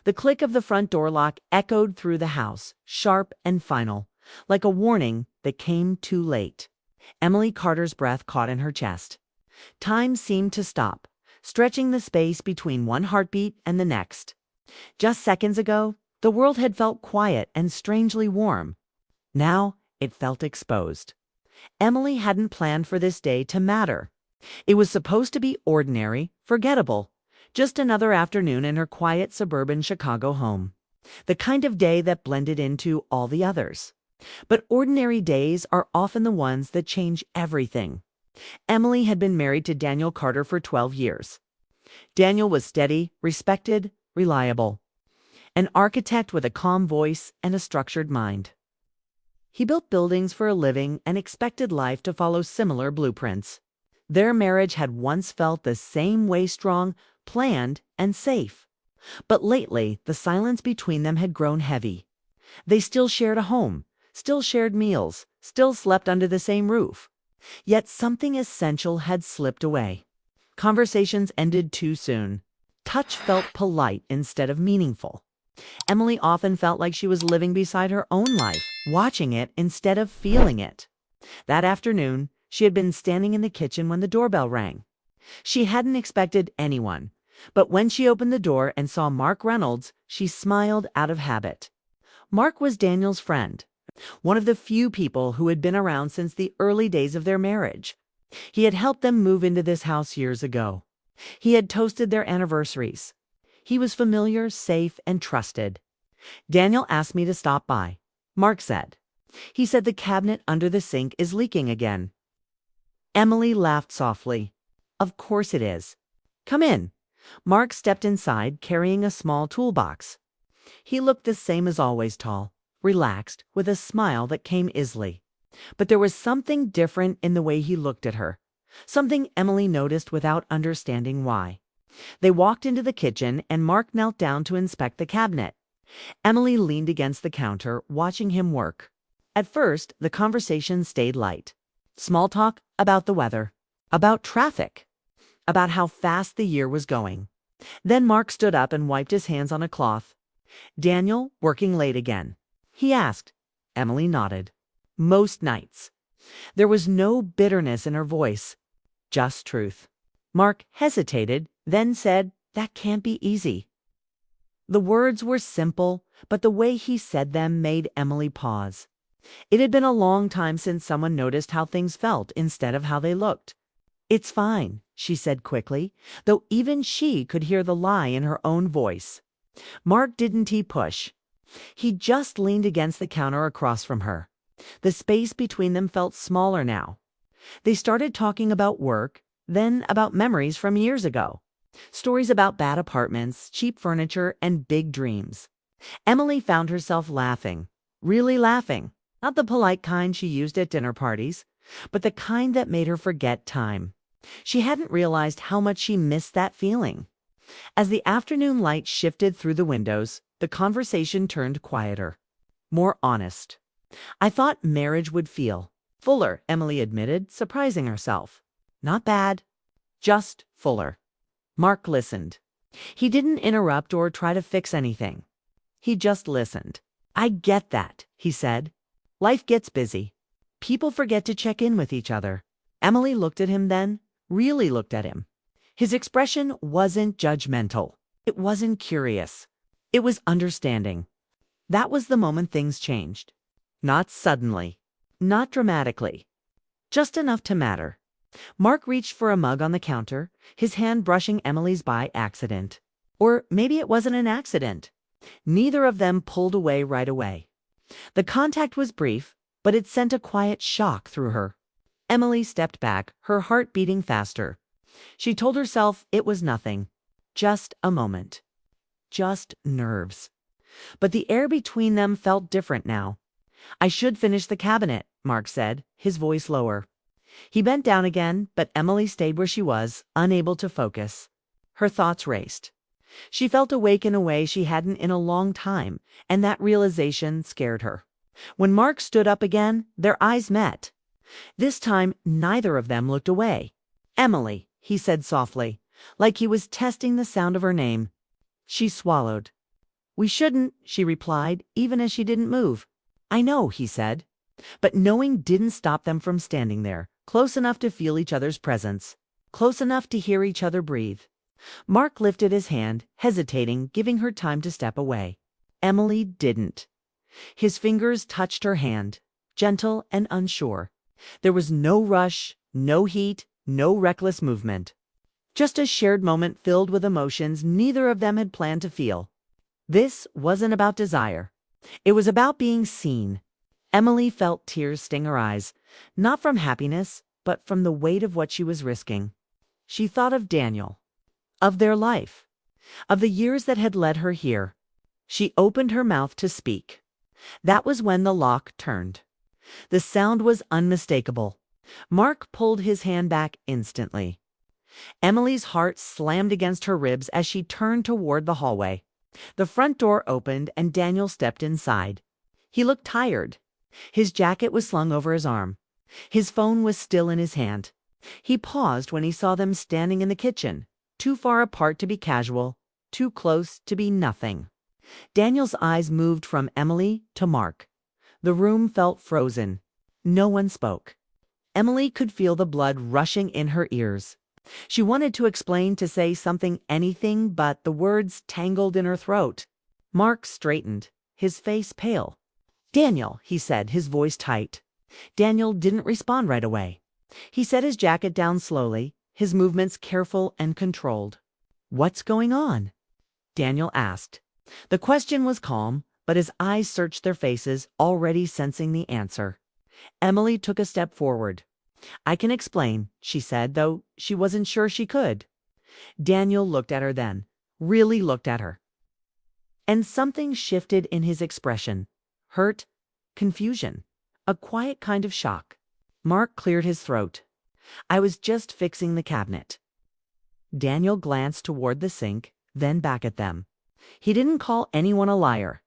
The click of the front door lock echoed through the house, sharp and final, like a warning that came too late. Emily Carter's breath caught in her chest. Time seemed to stop, stretching the space between one heartbeat and the next. Just seconds ago, the world had felt quiet and strangely warm. Now it felt exposed. Emily hadn't planned for this day to matter. It was supposed to be ordinary, forgettable, just another afternoon in her quiet suburban Chicago home. The kind of day that blended into all the others. But ordinary days are often the ones that change everything. Emily had been married to Daniel Carter for 12 years. Daniel was steady, respected, reliable. An architect with a calm voice and a structured mind. He built buildings for a living and expected life to follow similar blueprints. Their marriage had once felt the same way, strong, planned, and safe. But lately, the silence between them had grown heavy. They still shared a home, still shared meals, still slept under the same roof. Yet something essential had slipped away. Conversations ended too soon. Touch felt polite instead of meaningful. Emily often felt like she was living beside her own life, watching it instead of feeling it. That afternoon, she had been standing in the kitchen when the doorbell rang. She hadn't expected anyone, but when she opened the door and saw Mark Reynolds, she smiled out of habit. Mark was Daniel's friend, one of the few people who had been around since the early days of their marriage. He had helped them move into this house years ago. He had toasted their anniversaries. He was familiar, safe, and trusted. "Daniel asked me to stop by," Mark said. "He said the cabinet under the sink is leaking again." Emily laughed softly. "Of course it is. Come in." Mark stepped inside, carrying a small toolbox. He looked the same as always, tall, relaxed, with a smile that came easily. But there was something different in the way he looked at her, something Emily noticed without understanding why. They walked into the kitchen, and Mark knelt down to inspect the cabinet. Emily leaned against the counter, watching him work. At first, the conversation stayed light. Small talk about the weather, about traffic, about how fast the year was going. Then Mark stood up and wiped his hands on a cloth. "Daniel, working late again?" he asked. Emily nodded. "Most nights." There was no bitterness in her voice, just truth. Mark hesitated, then said, "That can't be easy." The words were simple, but the way he said them made Emily pause. It had been a long time since someone noticed how things felt instead of how they looked. "It's fine," she said quickly, though even she could hear the lie in her own voice. Mark didn't push. He just leaned against the counter across from her. The space between them felt smaller now. They started talking about work, then about memories from years ago. Stories about bad apartments, cheap furniture, and big dreams. Emily found herself laughing, really laughing. Not the polite kind she used at dinner parties, but the kind that made her forget time. She hadn't realized how much she missed that feeling. As the afternoon light shifted through the windows, the conversation turned quieter, more honest. "I thought marriage would feel fuller," Emily admitted, surprising herself. "Not bad, just fuller." Mark listened. He didn't interrupt or try to fix anything. He just listened. "I get that," he said. "Life gets busy. People forget to check in with each other." Emily looked at him then, really looked at him. His expression wasn't judgmental. It wasn't curious. It was understanding. That was the moment things changed. Not suddenly. Not dramatically. Just enough to matter. Mark reached for a mug on the counter, his hand brushing Emily's by accident. Or maybe it wasn't an accident. Neither of them pulled away right away. The contact was brief, but it sent a quiet shock through her. Emily stepped back, her heart beating faster. She told herself it was nothing. Just a moment. Just nerves. But the air between them felt different now. "I should finish the cabinet," Mark said, his voice lower. He bent down again, but Emily stayed where she was, unable to focus. Her thoughts raced. She felt awake in a way she hadn't in a long time, and that realization scared her. When Mark stood up again, their eyes met. This time, neither of them looked away. "Emily," he said softly, like he was testing the sound of her name. She swallowed. We shouldn't, she replied, even as she didn't move. I know, he said. But knowing didn't stop them from standing there, close enough to feel each other's presence, close enough to hear each other breathe. Mark lifted his hand, hesitating, giving her time to step away. Emily didn't. His fingers touched her hand, gentle and unsure. There was no rush, no heat, no reckless movement. Just a shared moment filled with emotions neither of them had planned to feel. This wasn't about desire. It was about being seen. Emily felt tears sting her eyes, not from happiness, but from the weight of what she was risking. She thought of Daniel, of their life, of the years that had led her here. She opened her mouth to speak. That was when the lock turned. The sound was unmistakable. Mark pulled his hand back instantly. Emily's heart slammed against her ribs as she turned toward the hallway. The front door opened and Daniel stepped inside. He looked tired. His jacket was slung over his arm. His phone was still in his hand. He paused when he saw them standing in the kitchen, too far apart to be casual, too close to be nothing. Daniel's eyes moved from Emily to Mark. The room felt frozen. No one spoke. Emily could feel the blood rushing in her ears. She wanted to explain, to say something, anything, but the words tangled in her throat. Mark straightened, his face pale. Daniel, he said, his voice tight. Daniel didn't respond right away. He set his jacket down slowly, his movements careful and controlled. What's going on? Daniel asked. The question was calm, but his eyes searched their faces, already sensing the answer. Emily took a step forward. I can explain, she said, though she wasn't sure she could. Daniel looked at her then, really looked at her. And something shifted in his expression. Hurt, confusion, a quiet kind of shock. Mark cleared his throat. I was just fixing the cabinet. Daniel glanced toward the sink, then back at them. He didn't call anyone a liar.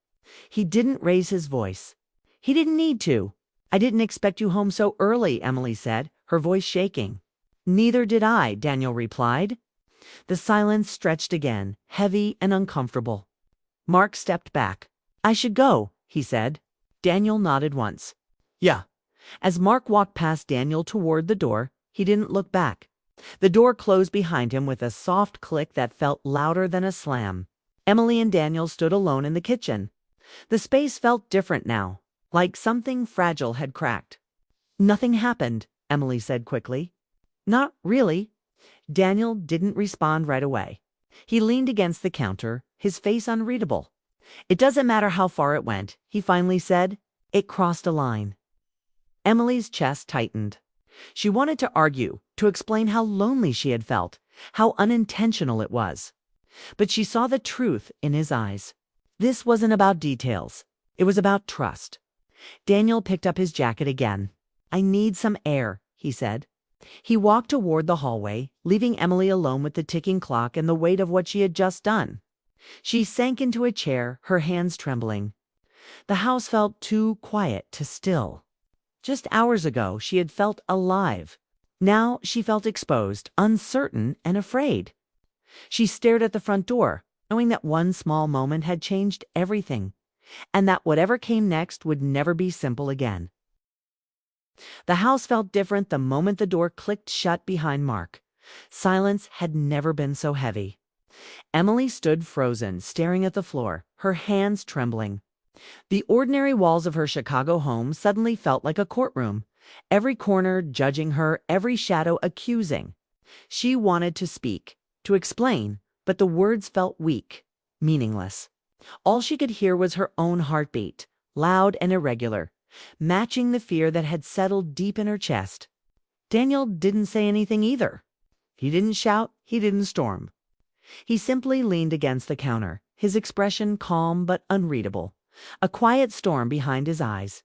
He didn't raise his voice. He didn't need to. I didn't expect you home so early, Emily said, her voice shaking. Neither did I, Daniel replied. The silence stretched again, heavy and uncomfortable. Mark stepped back. I should go, he said. Daniel nodded once. Yeah. As Mark walked past Daniel toward the door, he didn't look back. The door closed behind him with a soft click that felt louder than a slam. Emily and Daniel stood alone in the kitchen. The space felt different now, like something fragile had cracked. Nothing happened, Emily said quickly. Not really. Daniel didn't respond right away. He leaned against the counter, his face unreadable. It doesn't matter how far it went, he finally said. It crossed a line. Emily's chest tightened. She wanted to argue, to explain how lonely she had felt, how unintentional it was. But she saw the truth in his eyes. This wasn't about details. It was about trust. Daniel picked up his jacket again. I need some air, he said. He walked toward the hallway, leaving Emily alone with the ticking clock and the weight of what she had just done. She sank into a chair, her hands trembling. The house felt too quiet to still. Just hours ago, she had felt alive. Now she felt exposed, uncertain, and afraid. She stared at the front door, knowing that one small moment had changed everything, and that whatever came next would never be simple again. The house felt different the moment the door clicked shut behind Mark. Silence had never been so heavy. Emily stood frozen, staring at the floor, her hands trembling. The ordinary walls of her Chicago home suddenly felt like a courtroom, every corner judging her, every shadow accusing. She wanted to speak, to explain, but the words felt weak, meaningless. All she could hear was her own heartbeat, loud and irregular, matching the fear that had settled deep in her chest. Daniel didn't say anything either. He didn't shout, he didn't storm. He simply leaned against the counter, his expression calm but unreadable, a quiet storm behind his eyes.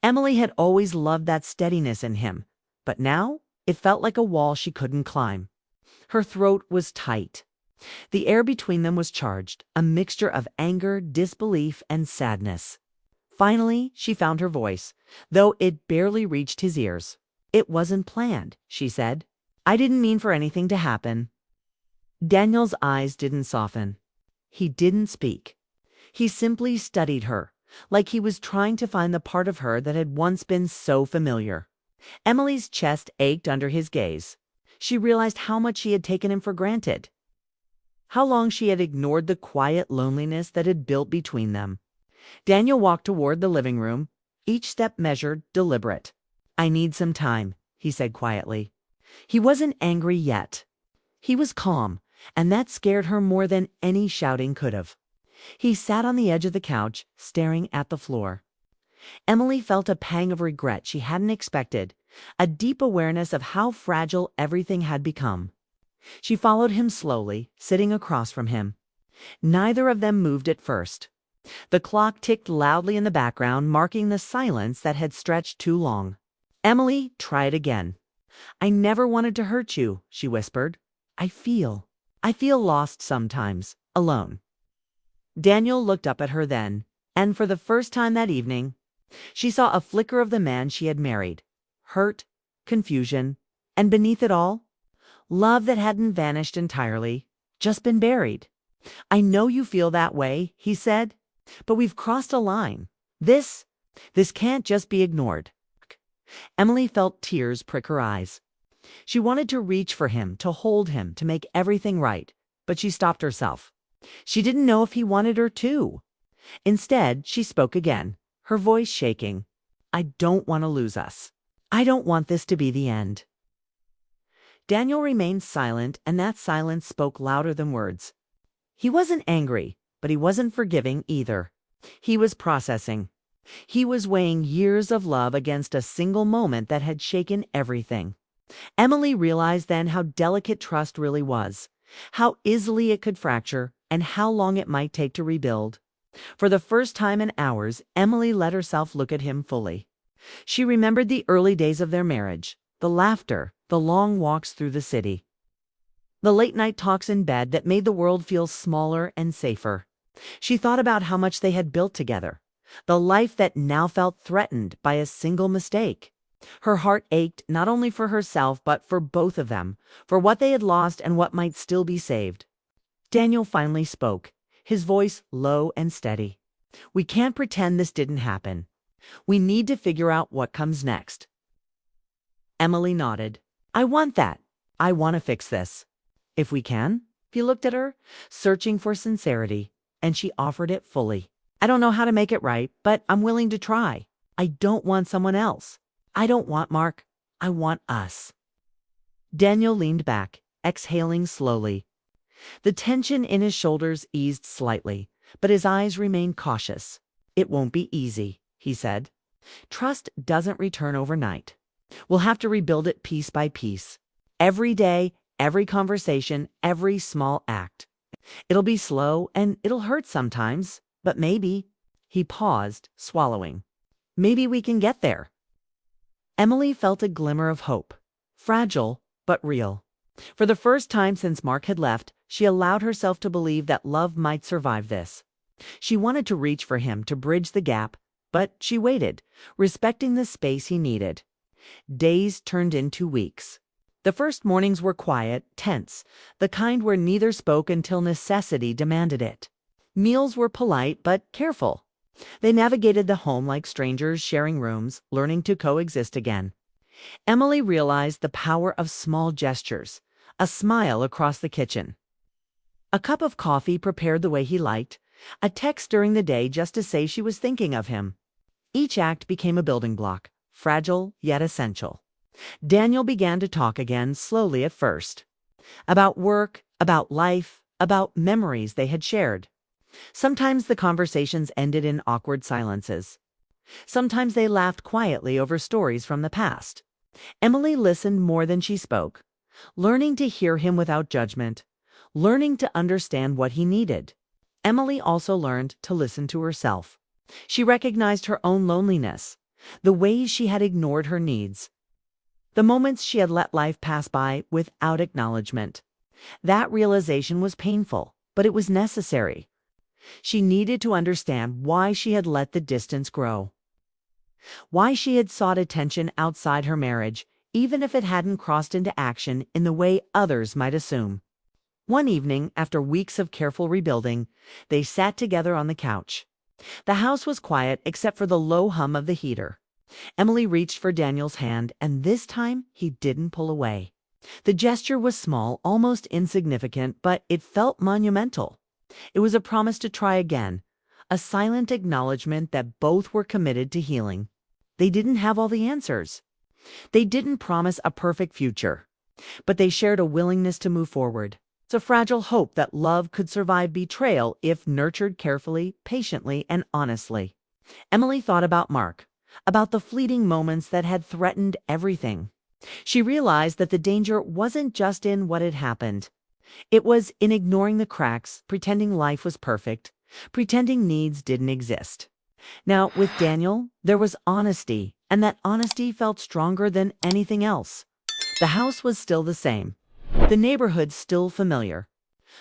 Emily had always loved that steadiness in him, but now it felt like a wall she couldn't climb. Her throat was tight. The air between them was charged, a mixture of anger, disbelief, and sadness. Finally, she found her voice, though it barely reached his ears. It wasn't planned, she said. I didn't mean for anything to happen. Daniel's eyes didn't soften. He didn't speak. He simply studied her, like he was trying to find the part of her that had once been so familiar. Emily's chest ached under his gaze. She realized how much she had taken him for granted. How long she had ignored the quiet loneliness that had built between them. Daniel walked toward the living room, each step measured, deliberate. "I need some time," he said quietly. He wasn't angry yet. He was calm, and that scared her more than any shouting could have. He sat on the edge of the couch, staring at the floor. Emily felt a pang of regret she hadn't expected, a deep awareness of how fragile everything had become. She followed him slowly, sitting across from him. Neither of them moved at first. The clock ticked loudly in the background, marking the silence that had stretched too long. Emily tried again. "I never wanted to hurt you," she whispered. I feel lost sometimes, alone." Daniel looked up at her then, and for the first time that evening, she saw a flicker of the man she had married. Hurt, confusion, and beneath it all, love that hadn't vanished entirely, just been buried. "I know you feel that way," he said, "but we've crossed a line. This can't just be ignored." Emily felt tears prick her eyes. She wanted to reach for him, to hold him, to make everything right, but she stopped herself. She didn't know if he wanted her to. Instead, she spoke again, her voice shaking. "I don't want to lose us. I don't want this to be the end." Daniel remained silent, and that silence spoke louder than words. He wasn't angry, but he wasn't forgiving either. He was processing. He was weighing years of love against a single moment that had shaken everything. Emily realized then how delicate trust really was, how easily it could fracture, and how long it might take to rebuild. For the first time in hours, Emily let herself look at him fully. She remembered the early days of their marriage, the laughter, the long walks through the city, the late-night talks in bed that made the world feel smaller and safer. She thought about how much they had built together, the life that now felt threatened by a single mistake. Her heart ached not only for herself but for both of them, for what they had lost and what might still be saved. Daniel finally spoke, his voice low and steady. "We can't pretend this didn't happen. We need to figure out what comes next." Emily nodded. "I want that. I want to fix this. If we can?" He looked at her, searching for sincerity, and she offered it fully. "I don't know how to make it right, but I'm willing to try. I don't want someone else. I don't want Mark. I want us." Daniel leaned back, exhaling slowly. The tension in his shoulders eased slightly, but his eyes remained cautious. "It won't be easy," he said. "Trust doesn't return overnight. We'll have to rebuild it piece by piece. Every day, every conversation, every small act. It'll be slow and it'll hurt sometimes, but maybe," he paused, swallowing, "maybe we can get there." Emily felt a glimmer of hope, fragile but real. For the first time since Mark had left, she allowed herself to believe that love might survive this. She wanted to reach for him to bridge the gap, but she waited, respecting the space he needed. Days turned into weeks. The first mornings were quiet, tense, the kind where neither spoke until necessity demanded it. Meals were polite but careful. They navigated the home like strangers, sharing rooms, learning to coexist again. Emily realized the power of small gestures, a smile across the kitchen, a cup of coffee prepared the way he liked, a text during the day just to say she was thinking of him. Each act became a building block, fragile yet essential. Daniel began to talk again, slowly at first. About work, about life, about memories they had shared. Sometimes the conversations ended in awkward silences. Sometimes they laughed quietly over stories from the past. Emily listened more than she spoke, learning to hear him without judgment, learning to understand what he needed. Emily also learned to listen to herself. She recognized her own loneliness, the ways she had ignored her needs, the moments she had let life pass by without acknowledgement. That realization was painful, but it was necessary. She needed to understand why she had let the distance grow, why she had sought attention outside her marriage, even if it hadn't crossed into action in the way others might assume. One evening, after weeks of careful rebuilding, they sat together on the couch. The house was quiet except for the low hum of the heater. Emily reached for Daniel's hand, and this time he didn't pull away. The gesture was small, almost insignificant, but it felt monumental. It was a promise to try again, a silent acknowledgement that both were committed to healing. They didn't have all the answers. They didn't promise a perfect future, but they shared a willingness to move forward. It's a fragile hope that love could survive betrayal if nurtured carefully, patiently, and honestly. Emily thought about Mark, about the fleeting moments that had threatened everything. She realized that the danger wasn't just in what had happened. It was in ignoring the cracks, pretending life was perfect, pretending needs didn't exist. Now, with Daniel, there was honesty, and that honesty felt stronger than anything else. The house was still the same. The neighborhood still familiar.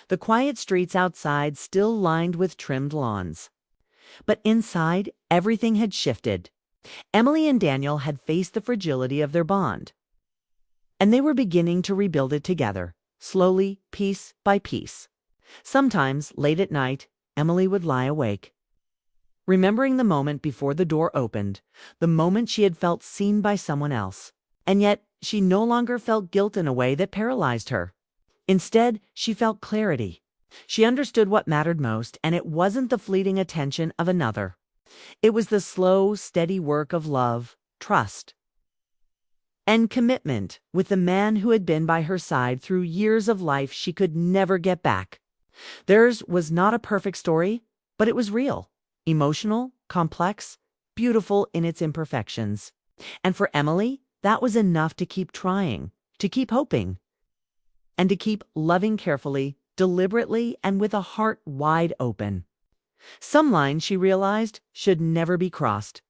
The quiet streets outside still lined with trimmed lawns. But inside, everything had shifted. Emily and Daniel had faced the fragility of their bond. And they were beginning to rebuild it together, slowly, piece by piece. Sometimes, late at night, Emily would lie awake, remembering the moment before the door opened, the moment she had felt seen by someone else. And yet, she no longer felt guilt in a way that paralyzed her. Instead, she felt clarity. She understood what mattered most, and it wasn't the fleeting attention of another. It was the slow, steady work of love, trust, and commitment with the man who had been by her side through years of life she could never get back. Theirs was not a perfect story, but it was real, emotional, complex, beautiful in its imperfections. And for Emily, that was enough to keep trying, to keep hoping, and to keep loving carefully, deliberately, and with a heart wide open. Some lines, she realized, should never be crossed.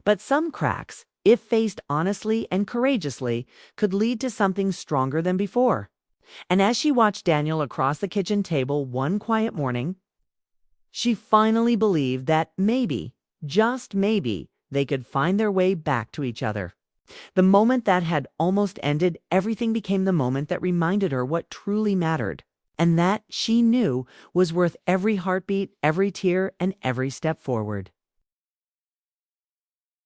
But some cracks, if faced honestly and courageously, could lead to something stronger than before. And as she watched Daniel across the kitchen table one quiet morning, she finally believed that maybe, just maybe, they could find their way back to each other. The moment that had almost ended, everything became the moment that reminded her what truly mattered. And that, she knew, was worth every heartbeat, every tear, and every step forward.